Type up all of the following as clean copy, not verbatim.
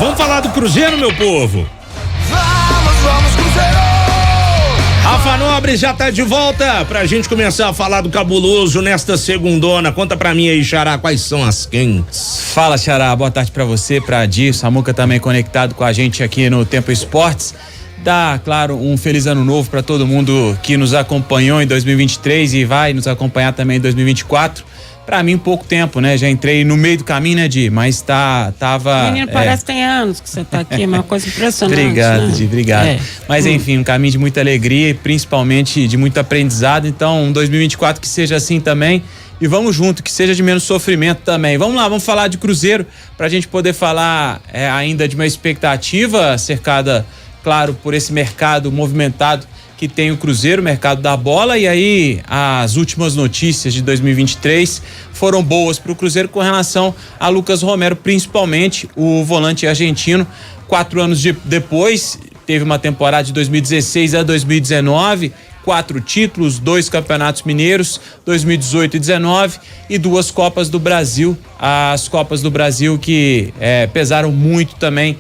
Vamos falar do Cruzeiro, meu povo. Vamos, Cruzeiro! Rafa Nobre já tá de volta pra gente começar a falar do Cabuloso nesta segundona. Conta pra mim aí, Xará, quais são as quentes? Fala, Xará, boa tarde pra você, pra Di, Samuca também conectado com a gente aqui no Tempo Esportes. Dá, claro, um feliz ano novo pra todo mundo que nos acompanhou em 2023 e vai nos acompanhar também em 2024. Pra mim, pouco tempo, né? Já entrei no meio do caminho, né, Di? Mas tava... Menino, parece que tem anos que você tá aqui, uma coisa impressionante. Obrigado, né? Di, obrigado. Mas enfim, um caminho de muita alegria e principalmente de muito aprendizado. Então, um 2024 que seja assim também. E vamos junto, que seja de menos sofrimento também. Vamos lá, vamos falar de Cruzeiro pra gente poder falar ainda de uma expectativa cercada, claro, por esse mercado movimentado que tem o Cruzeiro, o mercado da bola. E aí as últimas notícias de 2023 foram boas para o Cruzeiro com relação a Lucas Romero, principalmente o volante argentino. 4 anos depois, teve uma temporada de 2016 a 2019, 4 títulos, 2 campeonatos mineiros, 2018 e 19 e 2 Copas do Brasil. As Copas do Brasil que pesaram muito também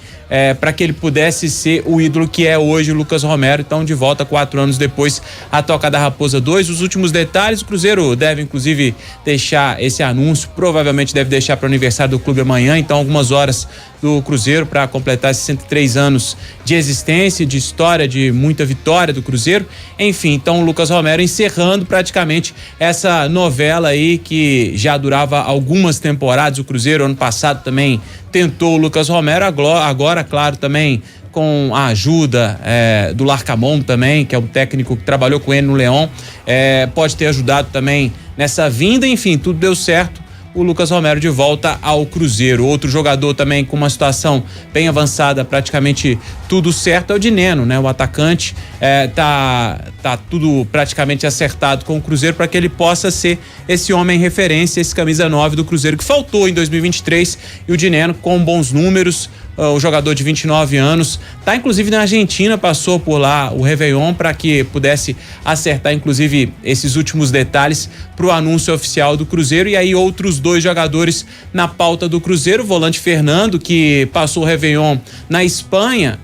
para que ele pudesse ser o ídolo que é hoje o Lucas Romero. Então, de volta 4 anos depois, a Toca da Raposa 2. Os últimos detalhes, o Cruzeiro deve inclusive deixar esse anúncio, provavelmente deve deixar para o aniversário do clube amanhã, então algumas horas do Cruzeiro para completar 63 anos de existência, de história, de muita vitória do Cruzeiro. Enfim, então o Lucas Romero encerrando praticamente essa novela aí que já durava algumas temporadas. O Cruzeiro ano passado também tentou o Lucas Romero, agora, claro, também com a ajuda do Larcamon também, que é um técnico que trabalhou com ele no Leão, pode ter ajudado também nessa vinda. Enfim, tudo deu certo. O Lucas Romero de volta ao Cruzeiro. Outro jogador também com uma situação bem avançada, praticamente tudo certo, é o Dineno, né? O atacante tá tudo praticamente acertado com o Cruzeiro para que ele possa ser esse homem referência, esse camisa 9 do Cruzeiro que faltou em 2023. E o Dineno com bons números, o jogador de 29 anos, tá inclusive na Argentina, passou por lá o Réveillon para que pudesse acertar inclusive esses últimos detalhes pro anúncio oficial do Cruzeiro. E aí outros 2 jogadores na pauta do Cruzeiro, o volante Fernando, que passou o Réveillon na Espanha,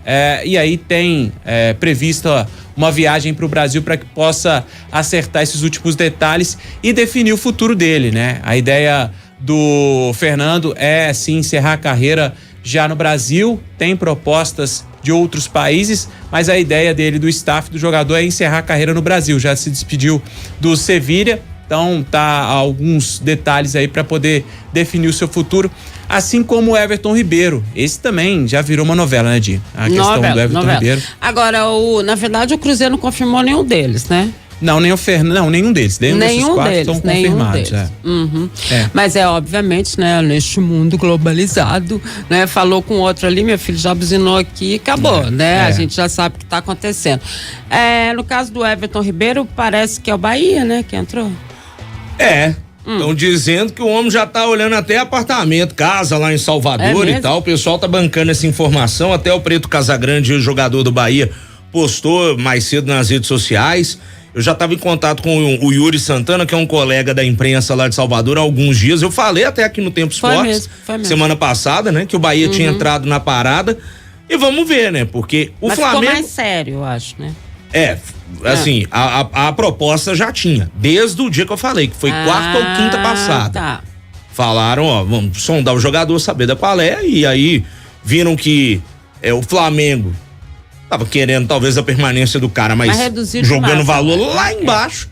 e aí tem prevista uma viagem para o Brasil para que possa acertar esses últimos detalhes e definir o futuro dele, né? A ideia do Fernando é sim encerrar a carreira já no Brasil, tem propostas de outros países, mas a ideia dele, do staff do jogador, é encerrar a carreira no Brasil. Já se despediu do Sevilha, então tá alguns detalhes aí para poder definir o seu futuro, assim como o Everton Ribeiro. Esse também já virou uma novela, né, Di? A questão do Everton Ribeiro. Agora, na verdade, o Cruzeiro não confirmou nenhum deles, né? Não, nem o Fernando, não, nenhum deles. Nenhum desses 4 estão confirmados. Uhum. Mas obviamente, né, neste mundo globalizado, né, falou com outro ali, meu filho já buzinou aqui e acabou, né? A gente já sabe o que está acontecendo. No caso do Everton Ribeiro, parece que é o Bahia, né, que entrou. Estão dizendo que o homem já tá olhando até apartamento, casa lá em Salvador e tal. O pessoal tá bancando essa informação. Até o Preto Casagrande, o jogador do Bahia, postou mais cedo nas redes sociais. Eu já estava em contato com o Yuri Santana, que é um colega da imprensa lá de Salvador, há alguns dias. Eu falei até aqui no Tempo Esportes, foi mesmo. Semana passada, né? Que o Bahia tinha entrado na parada. E vamos ver, né? Porque o Flamengo... ficou mais sério, eu acho, né? Assim, a proposta já tinha, desde o dia que eu falei, que foi quarta ou quinta passada. Tá. Falaram, vamos sondar o jogador, saber da qual é, e aí viram que o Flamengo tava querendo talvez a permanência do cara, mas jogando valor lá embaixo.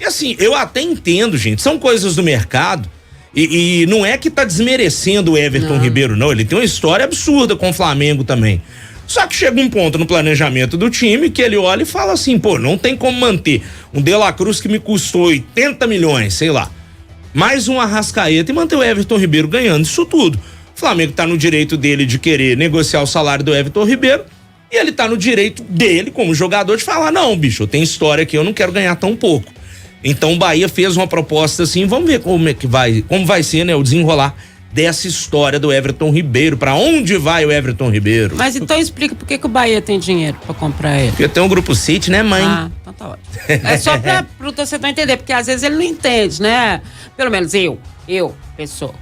E assim, eu até entendo, gente, são coisas do mercado e não é que tá desmerecendo o Everton Ribeiro, não. Ele tem uma história absurda com o Flamengo também. Só que chega um ponto no planejamento do time que ele olha e fala assim, não tem como manter um De La Cruz que me custou 80 milhões, sei lá, mais um Arrascaeta e manter o Everton Ribeiro ganhando isso tudo. O Flamengo tá no direito dele de querer negociar o salário do Everton Ribeiro. E ele tá no direito dele, como jogador, de falar, não, bicho, eu tenho história aqui, eu não quero ganhar tão pouco. Então o Bahia fez uma proposta assim, vamos ver como vai ser, né, o desenrolar dessa história do Everton Ribeiro, pra onde vai o Everton Ribeiro. Mas então explica por que o Bahia tem dinheiro pra comprar ele. Porque tem um grupo City, né, mãe? Então tá ótimo. É só pro torcedor entender, porque às vezes ele não entende, né? Pelo menos eu, pessoa.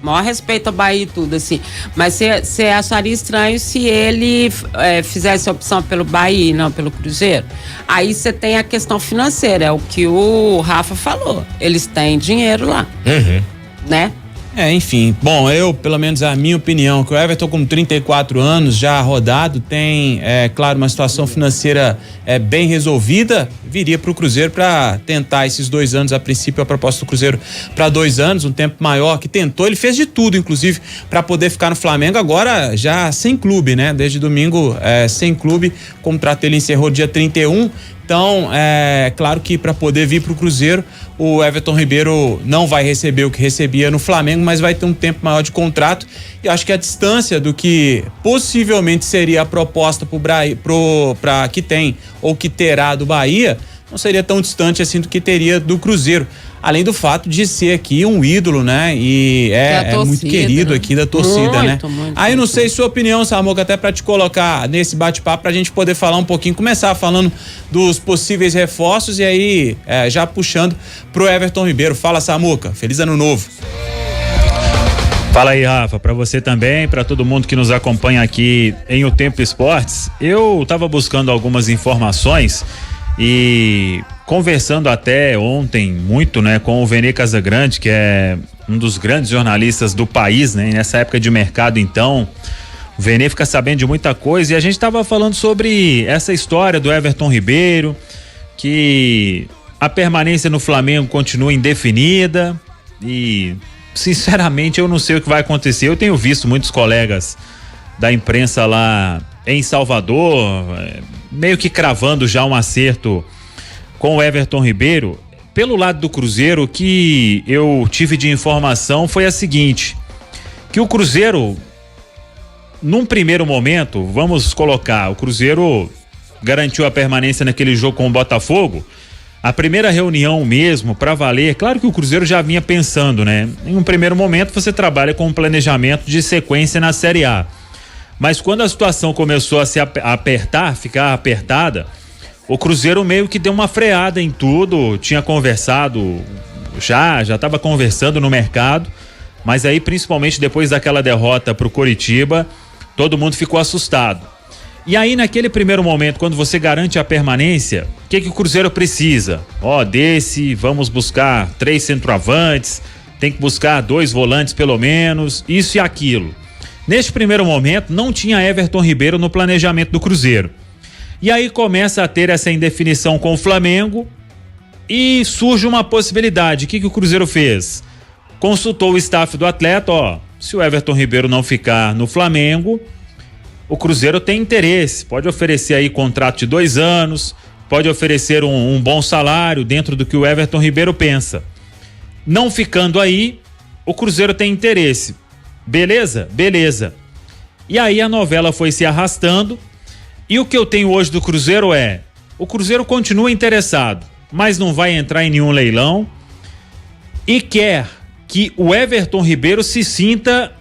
Maior respeito ao Bahia e tudo, assim. Mas você acharia estranho se ele fizesse a opção pelo Bahia e não pelo Cruzeiro? Aí você tem a questão financeira, é o que o Rafa falou. Eles têm dinheiro lá, né? Enfim, bom, pelo menos a minha opinião, que o Everton com 34 anos, já rodado, tem, claro, uma situação financeira bem resolvida, viria para o Cruzeiro para tentar esses 2 anos, a princípio a proposta do Cruzeiro para 2 anos, um tempo maior, que tentou, ele fez de tudo, inclusive, para poder ficar no Flamengo, agora já sem clube, né? Desde domingo, sem clube, o contrato dele encerrou dia 31, então, claro que para poder vir para o Cruzeiro, o Everton Ribeiro não vai receber o que recebia no Flamengo, mas vai ter um tempo maior de contrato. E acho que a distância do que possivelmente seria a proposta para que tem ou que terá do Bahia não seria tão distante assim do que teria do Cruzeiro. Além do fato de ser aqui um ídolo, né? E torcida, muito querido, né? Aqui da torcida, muito, né? Aí não sei sua opinião, Samuca, até para te colocar nesse bate-papo, pra gente poder falar um pouquinho, começar falando dos possíveis reforços e aí já puxando pro Everton Ribeiro. Fala, Samuca, feliz ano novo. Fala aí, Rafa, para você também, para todo mundo que nos acompanha aqui em O Tempo Esportes. Eu tava buscando algumas informações e conversando até ontem muito, né, com o Vene Casagrande, que é um dos grandes jornalistas do país, né, nessa época de mercado. Então, o Vene fica sabendo de muita coisa e a gente estava falando sobre essa história do Everton Ribeiro, que a permanência no Flamengo continua indefinida e, sinceramente, eu não sei o que vai acontecer. Eu tenho visto muitos colegas da imprensa lá em Salvador, meio que cravando já um acerto com o Everton Ribeiro. Pelo lado do Cruzeiro, o que eu tive de informação foi a seguinte, que o Cruzeiro, num primeiro momento, vamos colocar, o Cruzeiro garantiu a permanência naquele jogo com o Botafogo. A primeira reunião mesmo, para valer, claro que o Cruzeiro já vinha pensando, né? Em um primeiro momento você trabalha com um planejamento de sequência na Série A. Mas quando a situação começou a se apertar, ficar apertada, o Cruzeiro meio que deu uma freada em tudo, tinha conversado, já estava conversando no mercado, mas aí principalmente depois daquela derrota pro Coritiba, todo mundo ficou assustado. E aí naquele primeiro momento, quando você garante a permanência, o que o Cruzeiro precisa? Vamos buscar 3 centroavantes, tem que buscar 2 volantes pelo menos, isso e aquilo. Neste primeiro momento, não tinha Everton Ribeiro no planejamento do Cruzeiro. E aí começa a ter essa indefinição com o Flamengo e surge uma possibilidade. O que o Cruzeiro fez? Consultou o staff do atleta, se o Everton Ribeiro não ficar no Flamengo, o Cruzeiro tem interesse, pode oferecer aí contrato de 2 anos, pode oferecer um bom salário dentro do que o Everton Ribeiro pensa. Não ficando aí, o Cruzeiro tem interesse. Beleza? Beleza. E aí a novela foi se arrastando e o que eu tenho hoje do Cruzeiro o Cruzeiro continua interessado, mas não vai entrar em nenhum leilão e quer que o Everton Ribeiro se sinta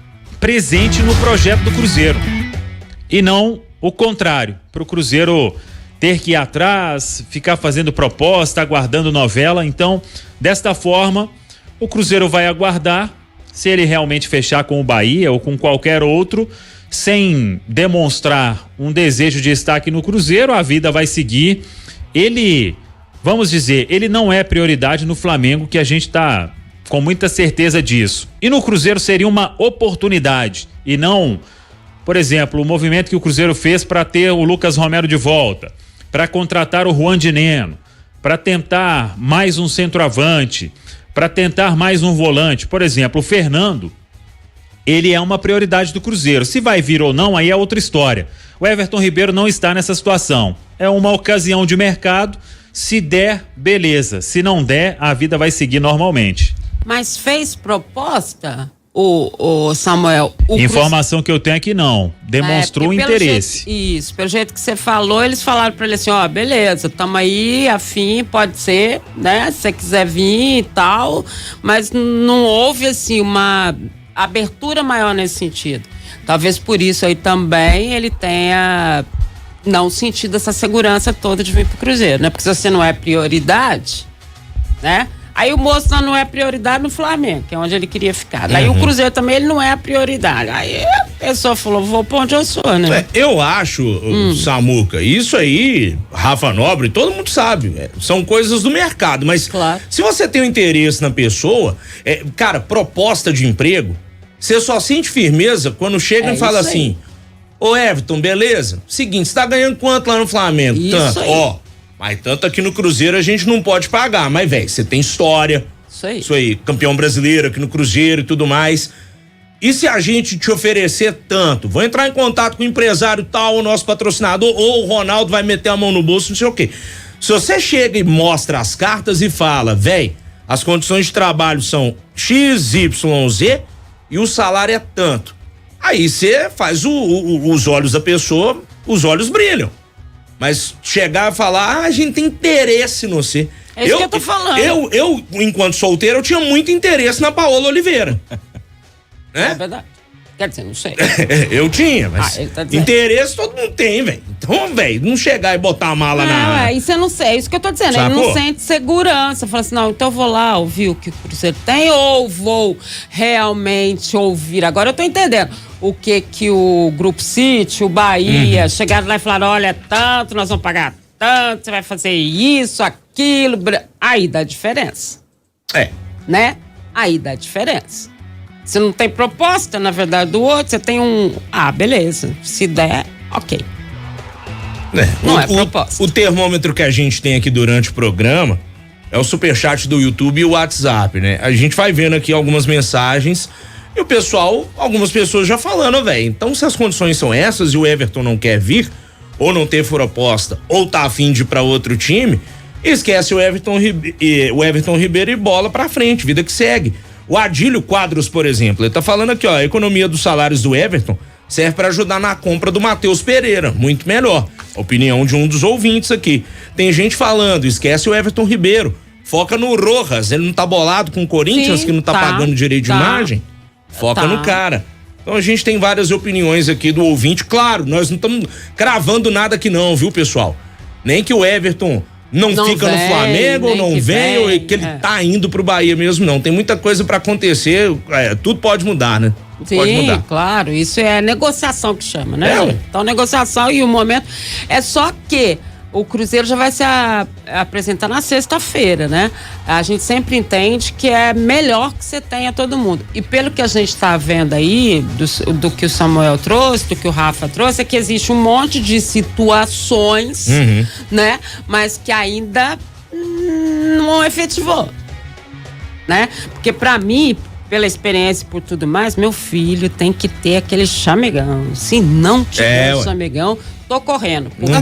presente no projeto do Cruzeiro e não o contrário, para o Cruzeiro ter que ir atrás, ficar fazendo proposta, aguardando novela. Então, desta forma, o Cruzeiro vai aguardar. Se ele realmente fechar com o Bahia ou com qualquer outro, sem demonstrar um desejo de estar aqui no Cruzeiro, a vida vai seguir. Ele, vamos dizer, ele não é prioridade no Flamengo, que a gente tá com muita certeza disso. E no Cruzeiro seria uma oportunidade e não, por exemplo, o movimento que o Cruzeiro fez para ter o Lucas Romero de volta, para contratar o Juan Dineno, para tentar mais um centroavante, para tentar mais um volante. Por exemplo, o Fernando, ele é uma prioridade do Cruzeiro. Se vai vir ou não, aí é outra história. O Everton Ribeiro não está nessa situação. É uma ocasião de mercado. Se der, beleza. Se não der, a vida vai seguir normalmente. Mas fez proposta, o Samuel? Informação que eu tenho é que não. Demonstrou interesse. Pelo jeito que você falou, eles falaram pra ele assim, beleza, tamo aí, afim, pode ser, né? Se você quiser vir e tal, mas não houve, assim, uma abertura maior nesse sentido. Talvez por isso aí também ele tenha não sentido essa segurança toda de vir pro Cruzeiro, né? Porque se você não é prioridade, né? Aí o moço não é prioridade no Flamengo, que é onde ele queria ficar. Aí o Cruzeiro também ele não é a prioridade. Aí a pessoa falou, vou pra onde eu sou, né? Eu acho, Samuca, isso aí, Rafa Nobre, todo mundo sabe, são coisas do mercado, mas se você tem um interesse na pessoa, cara, proposta de emprego, você só sente firmeza quando chega e fala assim, ô Everton, beleza? Seguinte, você tá ganhando quanto lá no Flamengo? Isso tanto, aí. Mas tanto aqui no Cruzeiro a gente não pode pagar, mas velho, você tem história. Isso aí, campeão brasileiro aqui no Cruzeiro e tudo mais. E se a gente te oferecer tanto, vou entrar em contato com o empresário tal, o nosso patrocinador, ou o Ronaldo vai meter a mão no bolso, não sei o quê. Se você chega e mostra as cartas e fala, véi, as condições de trabalho são XYZ e o salário é tanto. Aí você faz os olhos da pessoa, os olhos brilham. Mas chegar e falar, a gente tem interesse no você. É isso que eu tô falando. Eu, enquanto solteiro, eu tinha muito interesse na Paola Oliveira. Né? É verdade. Quer dizer, não sei. Eu tinha, mas ele tá interesse todo mundo tem, velho. Então, velho, não chegar e botar a mala na... isso eu não sei, é isso que eu tô dizendo. Sacou? Ele não sente segurança. Fala assim, não, então eu vou lá ouvir o que o Cruzeiro tem ou vou realmente ouvir. Agora eu tô entendendo o que o Grupo City, o Bahia, chegaram lá e falaram, olha, tanto, nós vamos pagar tanto, você vai fazer isso, aquilo. Aí dá diferença. Né? Aí dá diferença. Você não tem proposta, na verdade, do outro, você tem beleza, se der, ok. Não é proposta. O termômetro que a gente tem aqui durante o programa é o superchat do YouTube e o WhatsApp, né? A gente vai vendo aqui algumas mensagens e o pessoal, algumas pessoas já falando, velho, então se as condições são essas e o Everton não quer vir, ou não ter proposta, ou tá afim de ir pra outro time, esquece o Everton Ribeiro e bola pra frente, vida que segue. O Adílio Quadros, por exemplo, ele tá falando aqui, ó, a economia dos salários do Everton serve para ajudar na compra do Matheus Pereira, muito melhor. Opinião de um dos ouvintes aqui. Tem gente falando, esquece o Everton Ribeiro, foca no Rojas, ele não tá bolado com o Corinthians, que não tá pagando direito de imagem? Foca no cara. Então a gente tem várias opiniões aqui do ouvinte, claro, nós não estamos cravando nada aqui não, viu, pessoal? Nem que o Everton não fica no Flamengo, ou não vem, ou que ele tá indo pro Bahia mesmo, não. Tem muita coisa pra acontecer, tudo pode mudar, né? Sim, pode mudar. Claro, isso é negociação que chama, né? Então, negociação e o momento é só que o Cruzeiro já vai se apresentar na sexta-feira, né? A gente sempre entende que é melhor que você tenha todo mundo. E pelo que a gente está vendo aí, do que o Samuel trouxe, do que o Rafa trouxe, é que existe um monte de situações, né? Mas que ainda não efetivou, né? Porque para mim, pela experiência e por tudo mais, meu filho tem que ter aquele chamegão. Se não tiver chamegão, tô correndo. Porque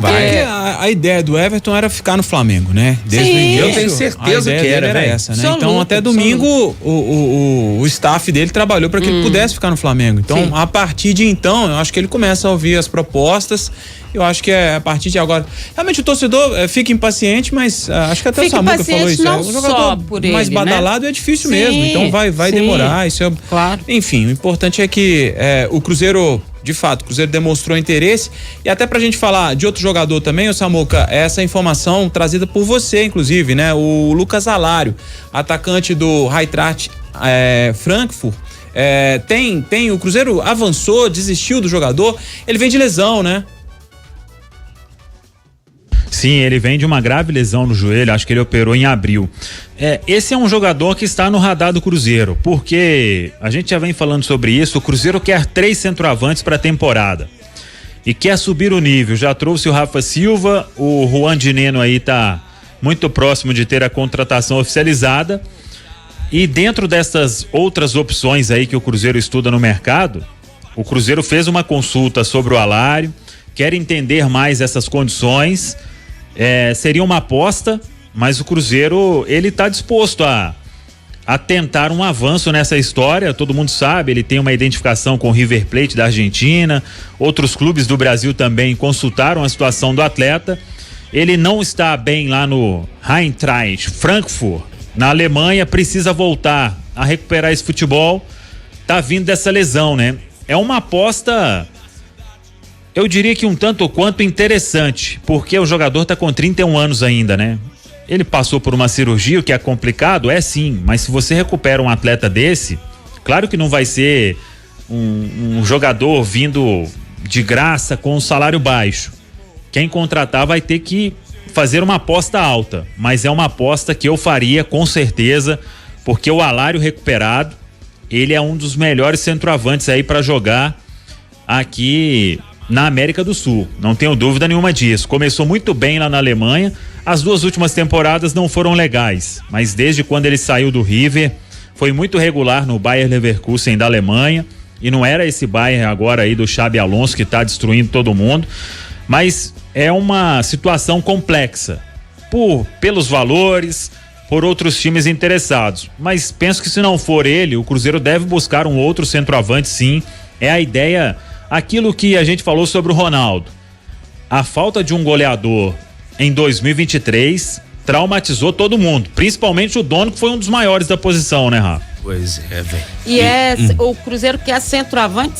a ideia do Everton era ficar no Flamengo, né? Desde o início. Eu tenho certeza que era essa, né? Então, até domingo, o staff dele trabalhou para que ele pudesse ficar no Flamengo. Então, a partir de então, eu acho que ele começa a ouvir as propostas. Eu acho que a partir de agora. Realmente o torcedor fica impaciente, mas acho que até o Samuca falou isso. Não um jogador por ele, mais badalado, né? É difícil mesmo. Então vai demorar. Isso é, claro. Enfim, o importante é que o Cruzeiro, de fato, o Cruzeiro demonstrou interesse. E até pra gente falar de outro jogador também, o Samuca, essa informação trazida por você, inclusive, né? O Lucas Alário, atacante do Eintracht Frankfurt. O Cruzeiro avançou, desistiu do jogador. Ele vem de lesão, né? Sim, ele vem de uma grave lesão no joelho, acho que ele operou em abril. Esse é um jogador que está no radar do Cruzeiro, porque a gente já vem falando sobre isso, o Cruzeiro quer 3 centroavantes para a temporada e quer subir o nível. Já trouxe o Rafa Silva, o Juan Dineno aí tá muito próximo de ter a contratação oficializada, e dentro dessas outras opções aí que o Cruzeiro estuda no mercado, o Cruzeiro fez uma consulta sobre o Alário, quer entender mais essas condições. Seria uma aposta, mas o Cruzeiro, ele tá disposto a tentar um avanço nessa história. Todo mundo sabe, ele tem uma identificação com o River Plate da Argentina, outros clubes do Brasil também consultaram a situação do atleta. Ele não está bem lá no Eintracht Frankfurt, na Alemanha, precisa voltar a recuperar esse futebol, tá vindo dessa lesão, né? É uma aposta, eu diria que um tanto ou quanto interessante, porque o jogador tá com 31 anos ainda, né? ele passou por uma cirurgia, o que é complicado, sim, mas se você recupera um atleta desse, claro que não vai ser um jogador vindo de graça com um salário baixo. Quem contratar vai ter que fazer uma aposta alta, mas é uma aposta que eu faria com certeza, porque o Alário recuperado, ele é um dos melhores centroavantes aí para jogar aqui na América do Sul, não tenho dúvida nenhuma disso. Começou muito bem lá na Alemanha, as 2 últimas temporadas não foram legais, mas desde quando ele saiu do River, foi muito regular no Bayer Leverkusen da Alemanha, e não era esse Bayern agora aí do Xabi Alonso que tá destruindo todo mundo, mas é uma situação complexa, pelos valores, por outros times interessados, mas penso que se não for ele, o Cruzeiro deve buscar um outro centroavante sim, é a ideia, aquilo que a gente falou sobre o Ronaldo, a falta de um goleador em 2023 traumatizou todo mundo, principalmente o dono que foi um dos maiores da posição, né, Rafa? Pois é, velho. E o Cruzeiro quer centroavante,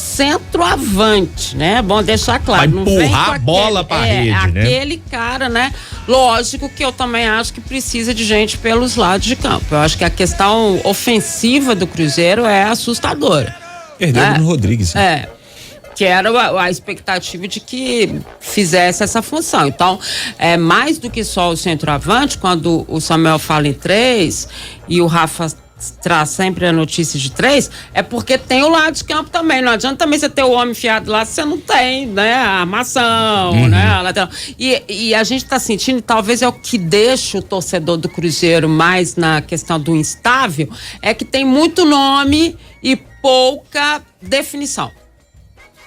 né? Bom deixar claro. Vai empurrar a bola pra rede, né? Aquele cara, né? Lógico que eu também acho que precisa de gente pelos lados de campo. Eu acho que a questão ofensiva do Cruzeiro é assustadora. Perdeu o Bruno Rodrigues. Que era a expectativa de que fizesse essa função. Então, é mais do que só o centroavante, quando o Samuel fala em 3 e o Rafa traz sempre a notícia de 3, é porque tem o lado de campo também. Não adianta também você ter o homem enfiado lá se você não tem, né? A armação, né? A lateral. E a gente tá sentindo, talvez é o que deixa o torcedor do Cruzeiro mais na questão do instável, é que tem muito nome e pouca definição,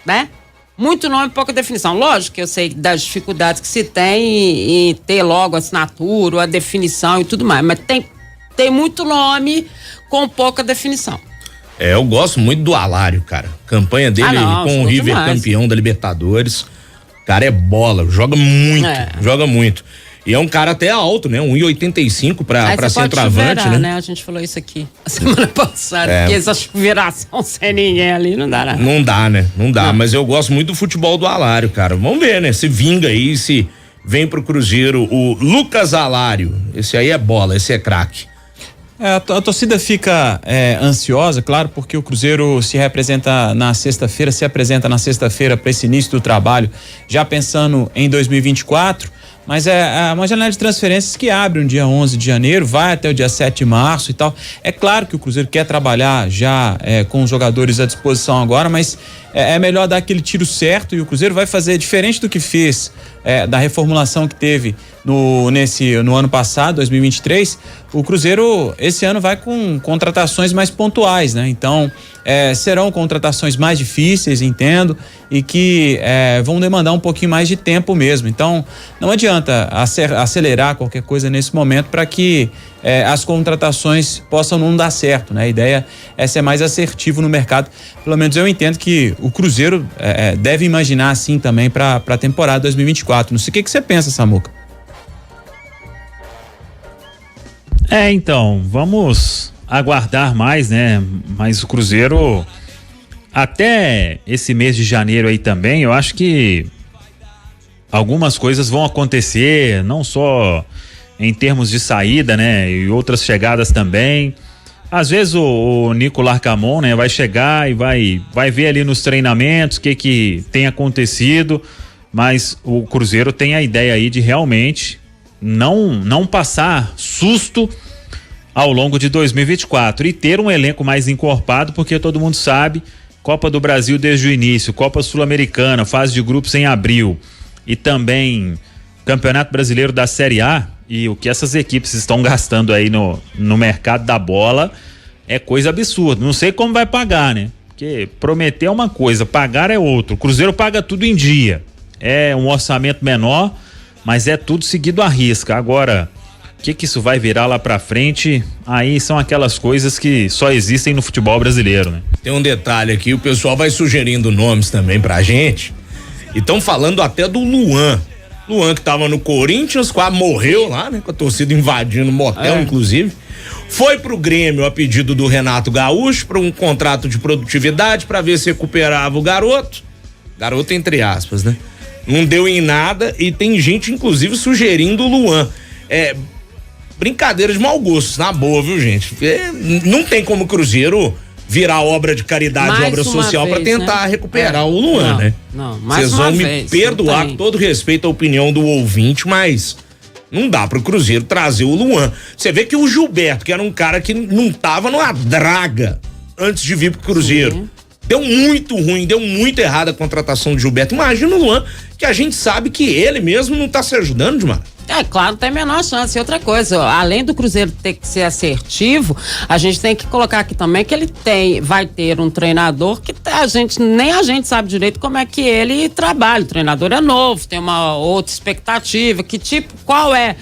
né? Muito nome e pouca definição. Lógico que eu sei das dificuldades que se tem em ter logo a assinatura, a definição e tudo mais, mas tem muito nome com pouca definição. Eu gosto muito do Alário, cara. Campanha dele com o River campeão da Libertadores. O cara é bola, joga muito. E é um cara até alto, né? 1,85 pra centroavante, chuverar, né? A gente falou isso aqui a semana passada, porque essa chuveiração sem ninguém ali não dá nada. Não dá, né? Não dá, mas eu gosto muito do futebol do Alário, cara. Vamos ver, né? Se vinga aí, se vem pro Cruzeiro o Lucas Alário. Esse aí é bola, esse é craque. A torcida fica ansiosa, claro, porque o Cruzeiro se apresenta na sexta-feira para esse início do trabalho, já pensando em 2024, mas é uma janela de transferências que abre no dia 11 de janeiro, vai até o dia 7 de março e tal. É claro que o Cruzeiro quer trabalhar já com os jogadores à disposição agora, mas é melhor dar aquele tiro certo, e o Cruzeiro vai fazer diferente do que fez da reformulação que teve no ano passado, 2023. O Cruzeiro esse ano vai com contratações mais pontuais, né? Então serão contratações mais difíceis, entendo, e que vão demandar um pouquinho mais de tempo mesmo. Então não adianta acelerar qualquer coisa nesse momento para que as contratações possam não dar certo, né? A ideia é ser mais assertivo no mercado. Pelo menos eu entendo que o Cruzeiro deve imaginar assim também para a temporada 2024. Não sei o que você pensa, Samuca. Então, vamos aguardar mais, né? Mas o Cruzeiro, até esse mês de janeiro aí também, eu acho que algumas coisas vão acontecer, não só em termos de saída, né? E outras chegadas também. Às vezes o Nico Larcamon, né? Vai chegar e vai ver ali nos treinamentos o que tem acontecido, mas o Cruzeiro tem a ideia aí de realmente não passar susto ao longo de 2024 e ter um elenco mais encorpado, porque todo mundo sabe, Copa do Brasil desde o início, Copa Sul-Americana, fase de grupos em abril e também Campeonato Brasileiro da Série A, e o que essas equipes estão gastando aí no mercado da bola é coisa absurda. Não sei como vai pagar, né? Porque prometer é uma coisa, pagar é outra. O Cruzeiro paga tudo em dia. É um orçamento menor, mas é tudo seguido à risca. Agora, o que isso vai virar lá pra frente? Aí são aquelas coisas que só existem no futebol brasileiro, né? Tem um detalhe aqui, o pessoal vai sugerindo nomes também pra gente, e estão falando até do Luan que tava no Corinthians, quase morreu lá, né? Com a torcida invadindo o motel, inclusive. Foi pro Grêmio a pedido do Renato Gaúcho para um contrato de produtividade para ver se recuperava o garoto entre aspas, né? Não deu em nada, e tem gente inclusive sugerindo o Luan. brincadeira de mau gosto, na boa, viu, gente? Não tem como o Cruzeiro virar obra de caridade, obra social para tentar recuperar o Luan, né? Não, mais Vocês vão me perdoar com todo respeito à opinião do ouvinte, mas não dá pro Cruzeiro trazer o Luan. Você vê que o Gilberto, que era um cara que não tava numa draga antes de vir pro Cruzeiro. Sim. Deu muito ruim, deu muito errado a contratação do Gilberto. Imagina o Luan, que a gente sabe que ele mesmo não tá se ajudando demais. É claro, tem a menor chance. E outra coisa, além do Cruzeiro ter que ser assertivo, a gente tem que colocar aqui também que ele vai ter um treinador que nem a gente sabe direito como é que ele trabalha. O treinador é novo, tem uma outra expectativa, qual é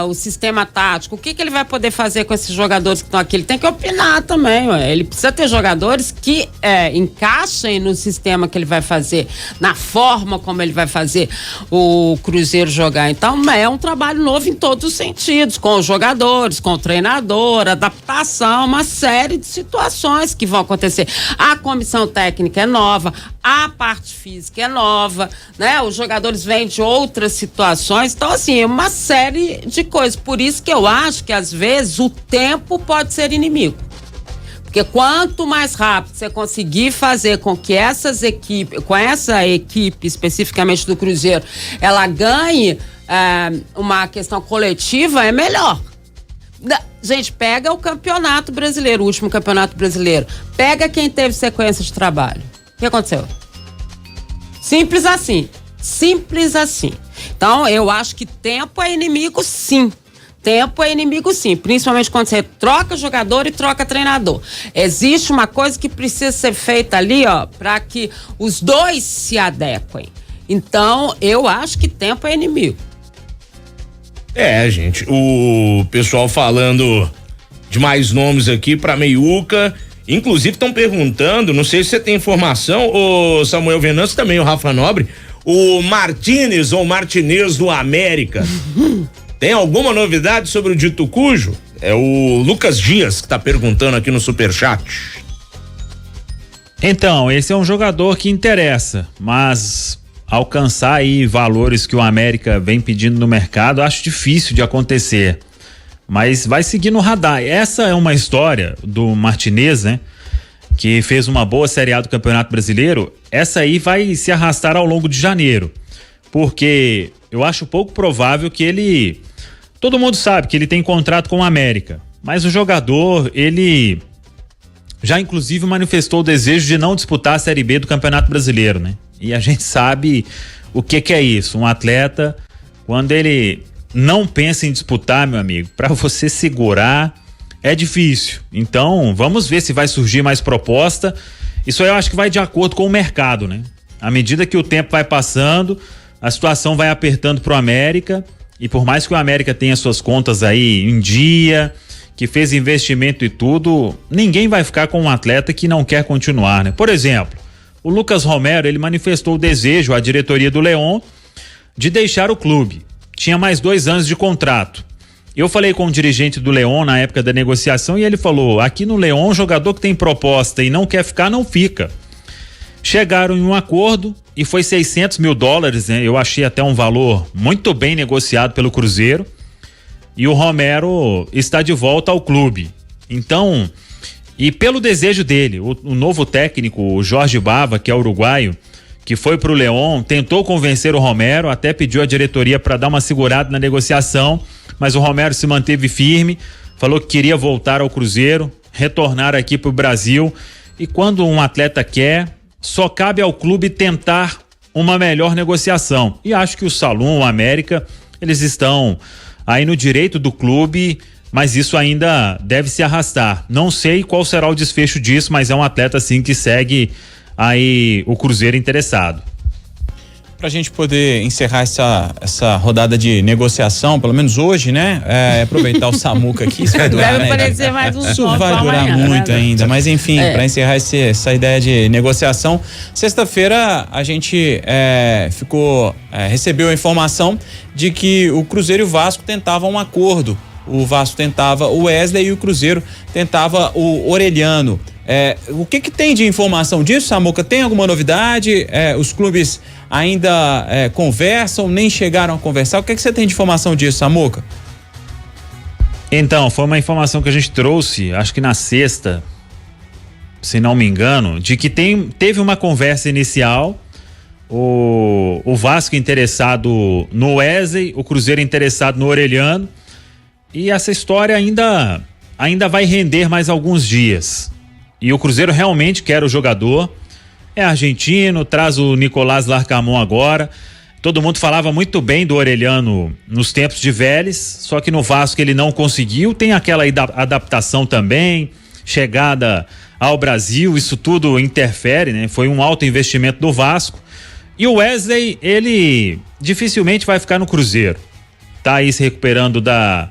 o sistema tático, o que ele vai poder fazer com esses jogadores que estão aqui. Ele tem que opinar também, ele precisa ter jogadores que encaixem no sistema que ele vai fazer, na forma como ele vai fazer o Cruzeiro jogar. Então é um trabalho novo em todos os sentidos, com os jogadores, com o treinador, adaptação, uma série de situações que vão acontecer. A comissão técnica é nova, a parte física é nova, né? Os jogadores vêm de outras situações, então assim, uma série de coisas. Por isso que eu acho que às vezes o tempo pode ser inimigo. Porque quanto mais rápido você conseguir fazer com que essa equipe especificamente do Cruzeiro, ela ganhe uma questão coletiva, é melhor. Gente, pega o Campeonato Brasileiro, o último Campeonato Brasileiro. Pega quem teve sequência de trabalho. O que aconteceu? Simples assim. Simples assim. Então, eu acho que tempo é inimigo, sim. Tempo é inimigo, sim. Principalmente quando você troca jogador e troca treinador. Existe uma coisa que precisa ser feita ali, para que os dois se adequem. Então, eu acho que tempo é inimigo. Gente, o pessoal falando de mais nomes aqui pra Meiuca. Inclusive estão perguntando, não sei se você tem informação, o Samuel Venâncio, também o Rafa Nobre, o Martínez ou Martinez do América. Tem alguma novidade sobre o dito cujo? É o Lucas Dias que tá perguntando aqui no Superchat. Então, esse é um jogador que interessa, mas alcançar aí valores que o América vem pedindo no mercado, acho difícil de acontecer. Mas vai seguir no radar. Essa é uma história do Martinez, né? Que fez uma boa Série A do Campeonato Brasileiro. Essa aí vai se arrastar ao longo de janeiro. Porque eu acho pouco provável que ele... Todo mundo sabe que ele tem contrato com o América. Mas o jogador, ele já inclusive manifestou o desejo de não disputar a Série B do Campeonato Brasileiro, né? E a gente sabe o que é isso. Um atleta, quando ele não pensa em disputar, meu amigo, para você segurar é difícil. Então, vamos ver se vai surgir mais proposta. Isso aí eu acho que vai de acordo com o mercado, né? À medida que o tempo vai passando, a situação vai apertando pro América, e por mais que o América tenha suas contas aí em dia, que fez investimento e tudo, ninguém vai ficar com um atleta que não quer continuar, né? Por exemplo, o Lucas Romero, ele manifestou o desejo à diretoria do León de deixar o clube. Tinha mais 2 anos de contrato. Eu falei com o dirigente do León na época da negociação e ele falou: aqui no León, jogador que tem proposta e não quer ficar, não fica. Chegaram em um acordo e foi $600 mil, né? Eu achei até um valor muito bem negociado pelo Cruzeiro. E o Romero está de volta ao clube. Então, e pelo desejo dele, o novo técnico, o Jorge Bava, que é uruguaio, que foi pro León, tentou convencer o Romero, até pediu a diretoria para dar uma segurada na negociação, mas o Romero se manteve firme, falou que queria voltar ao Cruzeiro, retornar aqui pro Brasil, e quando um atleta quer, só cabe ao clube tentar uma melhor negociação. E acho que o Salum, o América, eles estão aí no direito do clube, mas isso ainda deve se arrastar. Não sei qual será o desfecho disso, mas é um atleta assim que segue aí o Cruzeiro interessado. Pra gente poder encerrar essa rodada de negociação, pelo menos hoje, né? Aproveitar o Samuca aqui, isso vai durar, deve aparecer mais uns isso vai durar amanhã, muito né? ainda, mas enfim, para encerrar essa ideia de negociação, sexta-feira a gente recebeu a informação de que o Cruzeiro e o Vasco tentavam um acordo. O Vasco tentava o Wesley e o Cruzeiro tentava o Orelhano. O que tem de informação disso, Samuca? Tem alguma novidade? Os clubes ainda conversam, nem chegaram a conversar? O que você tem de informação disso, Samuca? Então, foi uma informação que a gente trouxe, acho que na sexta, se não me engano, de que teve uma conversa inicial, o Vasco interessado no Wesley, o Cruzeiro interessado no Orelhano, e essa história ainda vai render mais alguns dias. E o Cruzeiro realmente quer o jogador, é argentino, traz o Nicolás Larcamón agora. Todo mundo falava muito bem do Orelhano nos tempos de Vélez, só que no Vasco ele não conseguiu. Tem aquela adaptação também, chegada ao Brasil, isso tudo interfere, né? Foi um alto investimento do Vasco. E o Wesley, ele dificilmente vai ficar no Cruzeiro. Tá aí se recuperando da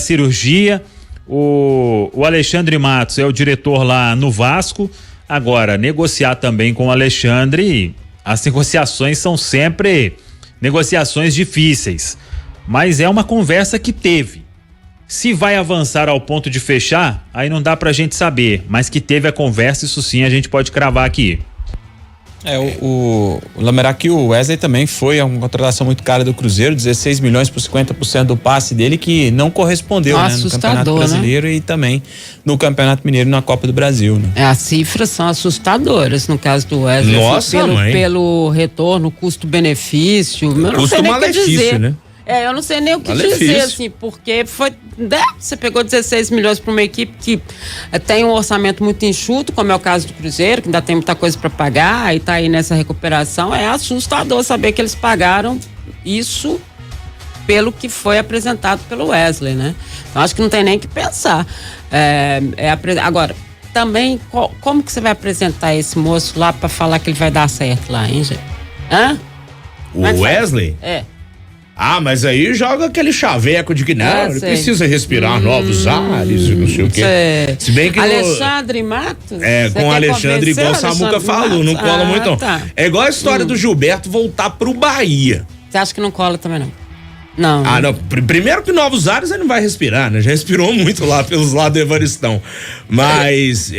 cirurgia. O Alexandre Matos é o diretor lá no Vasco. Agora, negociar também com o Alexandre... As negociações são sempre negociações difíceis, mas é uma conversa que teve. Se vai avançar ao ponto de fechar, aí não dá pra gente saber, mas que teve a conversa, isso sim a gente pode cravar aqui. Lembrar que o Wesley também foi uma contratação muito cara do Cruzeiro, 16 milhões por 50% do passe dele, que não correspondeu, né, no Campeonato Brasileiro, né? E também no Campeonato Mineiro, na Copa do Brasil, né? As cifras são assustadoras no caso do Wesley. Nossa, pelo retorno, custo-benefício, custo-malefício, né? Eu não sei nem o que dizer, assim, porque você pegou 16 milhões para uma equipe que tem um orçamento muito enxuto, como é o caso do Cruzeiro, que ainda tem muita coisa para pagar e tá aí nessa recuperação. É assustador saber que eles pagaram isso pelo que foi apresentado pelo Wesley, né? Então acho que não tem nem que pensar. Agora, também, como que você vai apresentar esse moço lá para falar que ele vai dar certo lá, hein, gente? Hã? O Wesley? Mas aí joga aquele chaveco de que não, ele precisa respirar novos ares e não sei o quê. Se bem que Alexandre Matos? Com o Alexandre, igual o Samuca falou, não cola muito não. Tá. É igual a história do Gilberto voltar pro Bahia. Você acha que não cola também não? Não. Não. Primeiro que novos ares ele não vai respirar, né? Já respirou muito lá pelos lados do Evaristão. Mas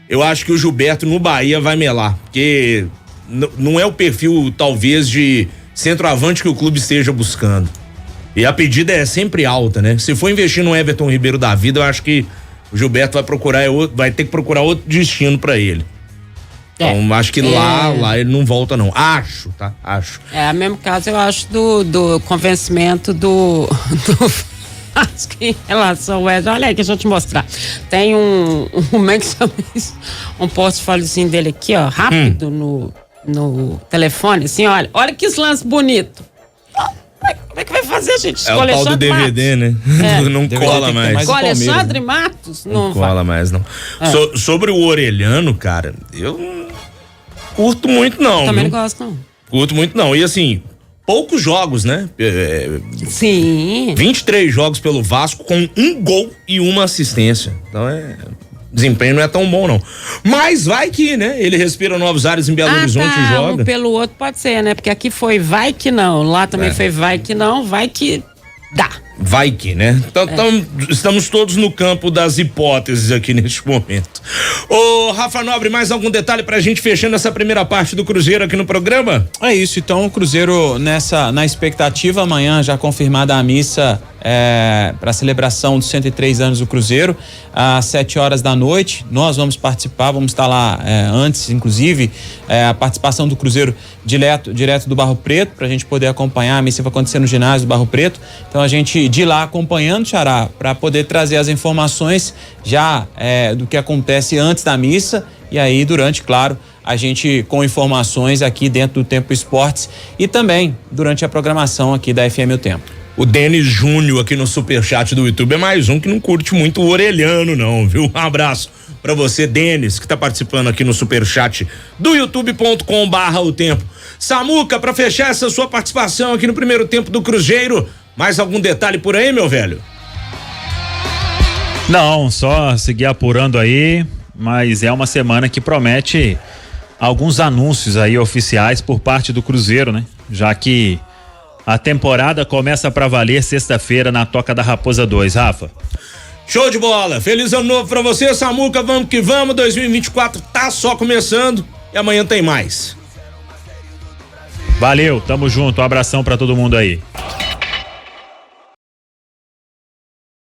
eu acho que o Gilberto no Bahia vai melar, porque não é o perfil, talvez, de centroavante que o clube esteja buscando. E a pedida é sempre alta, né? Se for investir no Everton Ribeiro da vida, eu acho que o Gilberto vai ter que procurar outro destino pra ele. Então, acho que lá ele não volta, não. Acho. O mesmo caso, eu acho, do convencimento do acho que em relação ao Wesley, olha aí que deixa eu te mostrar. Tem como é que chama isso? Um portfóliozinho dele aqui, ó, rápido no telefone, assim, olha que lance bonito. Como é que vai fazer, gente? É o tal do DVD, né? Não cola mais. Com Alexandre Matos? Não cola mais, não. Sobre o Orelhano, cara, eu não curto muito, não. Também não gosto, não. Curto muito, não. E assim, poucos jogos, né? Sim. 23 jogos pelo Vasco com 1 gol e 1 assistência. Então desempenho não é tão bom, não. Mas vai que, né? Ele respira novos ares em Belo Horizonte e joga. Um pelo outro pode ser, né? Porque aqui foi vai que não. Lá também foi vai que não, vai que dá. Vai que, né? Então, estamos todos no campo das hipóteses aqui neste momento. Ô, Rafa Nobre, mais algum detalhe pra gente fechando essa primeira parte do Cruzeiro aqui no programa? É isso, então o Cruzeiro na expectativa, amanhã já confirmada a missa para a celebração dos 103 anos do Cruzeiro, às 7h da noite. Nós vamos participar, vamos estar lá antes, inclusive, a participação do Cruzeiro direto do Barro Preto, pra gente poder acompanhar. A missa vai acontecer no ginásio do Barro Preto, então a gente de lá acompanhando, Xará, para poder trazer as informações já do que acontece antes da missa e aí durante, claro, a gente com informações aqui dentro do Tempo Esportes e também durante a programação aqui da FM O Tempo. O Denis Júnior aqui no superchat do YouTube é mais um que não curte muito o Orelhano, não, viu? Um abraço pra você, Denis, que tá participando aqui no superchat do youtube.com/o tempo. Samuca, pra fechar essa sua participação aqui no primeiro tempo do Cruzeiro, mais algum detalhe por aí, meu velho? Não, só seguir apurando aí, mas é uma semana que promete alguns anúncios aí oficiais por parte do Cruzeiro, né? Já que a temporada começa pra valer sexta-feira na Toca da Raposa 2, Rafa. Show de bola, feliz ano novo pra você, Samuca, vamos que vamos, 2024 tá só começando e amanhã tem mais. Valeu, tamo junto, um abração pra todo mundo aí.